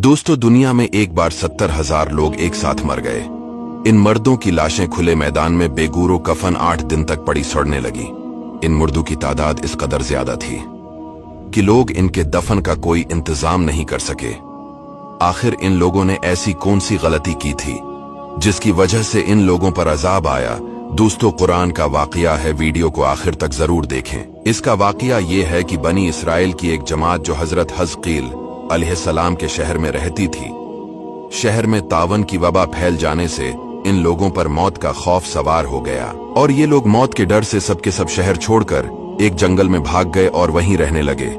दोस्तों, दुनिया में एक बार 70,000 लोग एक साथ मर गए। इन मर्दों की लाशें खुले मैदान में बेगूरो कफन 8 दिन तक पड़ी सड़ने लगी। इन मुर्दों की तादाद इस कदर ज्यादा थी कि लोग इनके दफन का कोई इंतजाम नहीं कर सके। आखिर इन लोगों ने ऐसी कौन सी गलती की थी जिसकी वजह से इन लोगों पर अजाब आया? दोस्तों, कुरान का वाकया है, वीडियो को आखिर तक जरूर देखें। इसका वाकया ये है कि बनी इसराइल की एक जमात जो हजरत हज़कील अलैहिस्सलाम के शहर में रहती थी, शहर में तावन की वबा फैल जाने से इन लोगों पर मौत का खौफ सवार हो गया और ये लोग मौत के डर से सबके सब शहर छोड़कर एक जंगल में भाग गए और वहीं रहने लगे।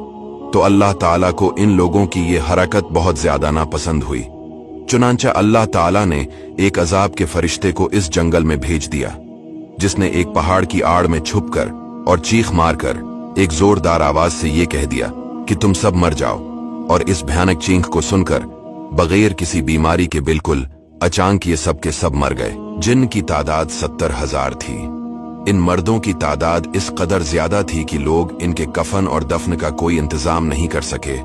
तो अल्लाह ताला को इन लोगों की ये हरकत बहुत ज्यादा नापसंद हुई। चुनांचा अल्लाह ताला ने एक अजाब के फरिश्ते को इस जंगल में भेज दिया, जिसने एक पहाड़ की आड़ में छुपकर और चीख मारकर एक जोरदार आवाज से ये कह दिया कि तुम सब मर जाओ। और इस भयानक चीख को सुनकर बगैर किसी बीमारी के बिल्कुल अचानक ये सब के सब मर गए, जिनकी तादाद 70,000 थी। इन मर्दों की तादाद इस कदर ज्यादा थी कि लोग इनके कफन और दफन का कोई इंतजाम नहीं कर सके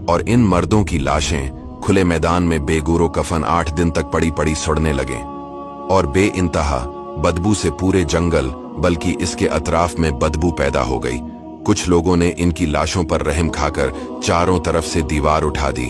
और इन मर्दों की लाशें खुले मैदान में बेगूरो कफन 8 दिन तक पड़ी पड़ी सड़ने लगे और बे इंतहा बदबू से पूरे जंगल बल्कि इसके अतराफ में बदबू पैदा हो गई। कुछ लोगों ने इनकी लाशों पर रहम खाकर चारों तरफ से दीवार उठा दी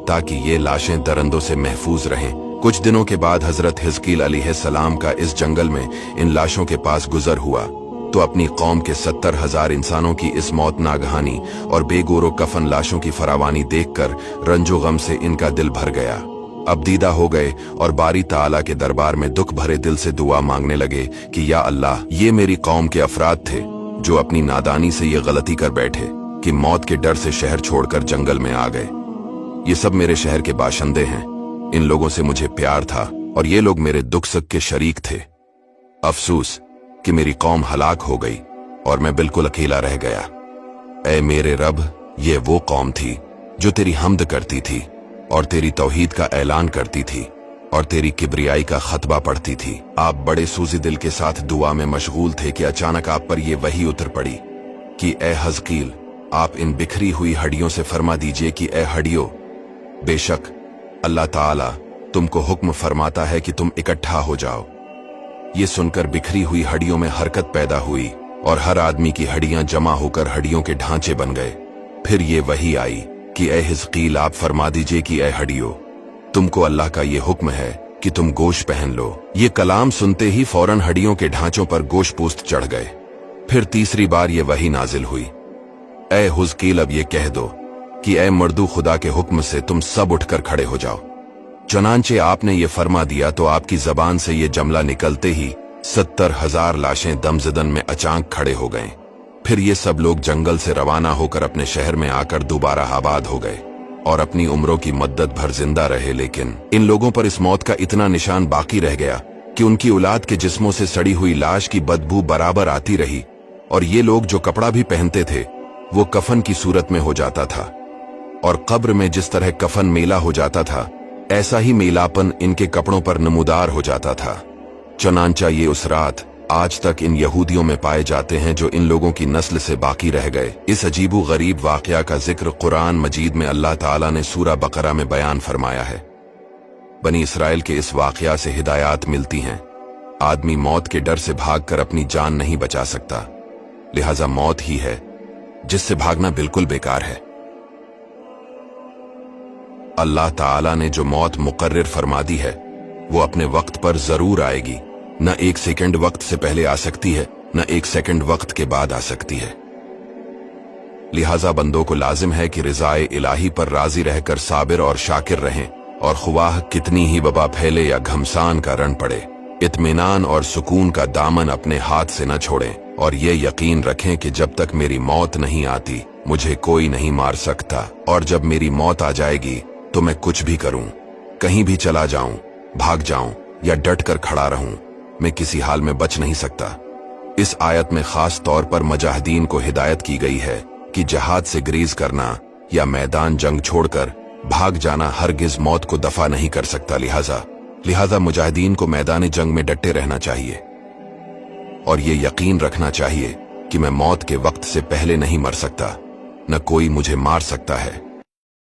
ताकि ये लाशें दरंदों से महफूज रहें। कुछ दिनों के बाद हजरत हिजकील अलैहिस्सलाम का इस जंगल में इन लाशों के पास गुजर हुआ तो अपनी कौम के 70,000 इंसानों की इस मौत नागहानी और बेगोरो कफन लाशों की फरावानी देखकर रंजो गम से इनका दिल भर गया। अब दीदा हो गए और बारी ताला के दरबार में दुख भरे दिल से दुआ मांगने लगे कि या अल्लाह, ये मेरी कौम के अफराद थे जो अपनी नादानी से ये गलती कर बैठे कि मौत के डर से शहर छोड़कर जंगल में आ गए। ये सब मेरे शहर के बाशिंदे हैं। इन लोगों से मुझे प्यार था और ये लोग मेरे दुख सुख के शरीक थे। अफसोस कि मेरी कौम हलाक हो गई और मैं बिल्कुल अकेला रह गया। ऐ मेरे रब, ये वो कौम थी जो तेरी हम्द करती थी और तेरी तौहीद का ऐलान करती थी और तेरी किब्रियाई का खतबा पढ़ती थी। आप बड़े सूजी दिल के साथ दुआ में मशगूल थे कि अचानक आप पर यह वही उतर पड़ी कि ए हज़कील, आप इन बिखरी हुई हड्डियों से फरमा दीजिए कि ए हड्डियों, बेशक अल्लाह ताला तुमको हुक्म फरमाता है कि तुम इकट्ठा हो जाओ। ये सुनकर बिखरी हुई हड्डियों में हरकत पैदा हुई और हर आदमी की हड्डियां जमा होकर हड्डियों के ढांचे बन गए। फिर ये वही आई कि ए हिजकील, आप फरमा दीजिए कि ए हड्डियों, तुमको अल्लाह का ये हुक्म है कि तुम गोश्त पहन लो। ये कलाम सुनते ही फौरन हड्डियों के ढांचों पर गोश्त पोस्त चढ़ गए। फिर तीसरी बार ये वही नाजिल हुई, ए हुज़कील, अब ये कह दो कि ए मर्दू, खुदा के हुक्म से तुम सब उठकर खड़े हो जाओ। चुनांचे आपने ये फरमा दिया तो आपकी जबान से ये जमला निकलते ही 70,000 लाशें दमजदन में अचानक खड़े हो गए। फिर ये सब लोग जंगल से रवाना होकर अपने शहर में आकर दोबारा आबाद हो गए और अपनी उम्रों की मद्दत भर जिंदा रहे। लेकिन इन लोगों पर इस मौत का इतना निशान बाकी रह गया कि उनकी औलाद के जिस्मों से सड़ी हुई लाश की बदबू बराबर आती रही और ये लोग जो कपड़ा भी पहनते थे वो कफन की सूरत में हो जाता था और कब्र में जिस तरह कफन मेला हो जाता था, ऐसा ही मेलापन इनके कपड़ों पर नमूदार हो जाता था। चुनांचा ये उस रात आज तक इन यहूदियों में पाए जाते हैं जो इन लोगों की नस्ल से बाकी रह गए। इस अजीबो गरीब वाकया का जिक्र कुरान मजीद में अल्लाह ताला ने सूरा बकरा में बयान फरमाया है। बनी इसराइल के इस वाकया से हिदायत मिलती हैं। आदमी मौत के डर से भागकर अपनी जान नहीं बचा सकता, लिहाजा मौत ही है जिससे भागना बिल्कुल बेकार है। अल्लाह ताला ने जो मौत मुकर्रर फरमा दी है वो अपने वक्त पर जरूर आएगी। न एक सेकंड वक्त से पहले आ सकती है, न एक सेकंड वक्त के बाद आ सकती है। लिहाजा बंदों को लाजिम है कि रिज़ाए इलाही पर राजी रहकर साबिर और शाकिर रहें और ख्वाह कितनी ही वबा फैले या घमसान का रण पड़े, इत्मीनान और सुकून का दामन अपने हाथ से न छोड़ें और ये यकीन रखें कि जब तक मेरी मौत नहीं आती मुझे कोई नहीं मार सकता और जब मेरी मौत आ जाएगी तो मैं कुछ भी करूं, कहीं भी चला जाऊं, भाग जाऊं या डट कर खड़ा रहूं, मैं किसी हाल में बच नहीं सकता। इस आयत में खास तौर पर मुजाहिदीन को हिदायत की गई है कि जहाद से ग्रीज करना या मैदान जंग छोड़कर भाग जाना हरगिज मौत को दफा नहीं कर सकता। लिहाजा मुजाहिदीन को मैदान जंग में डटे रहना चाहिए और ये यकीन रखना चाहिए कि मैं मौत के वक्त से पहले नहीं मर सकता, न कोई मुझे मार सकता है।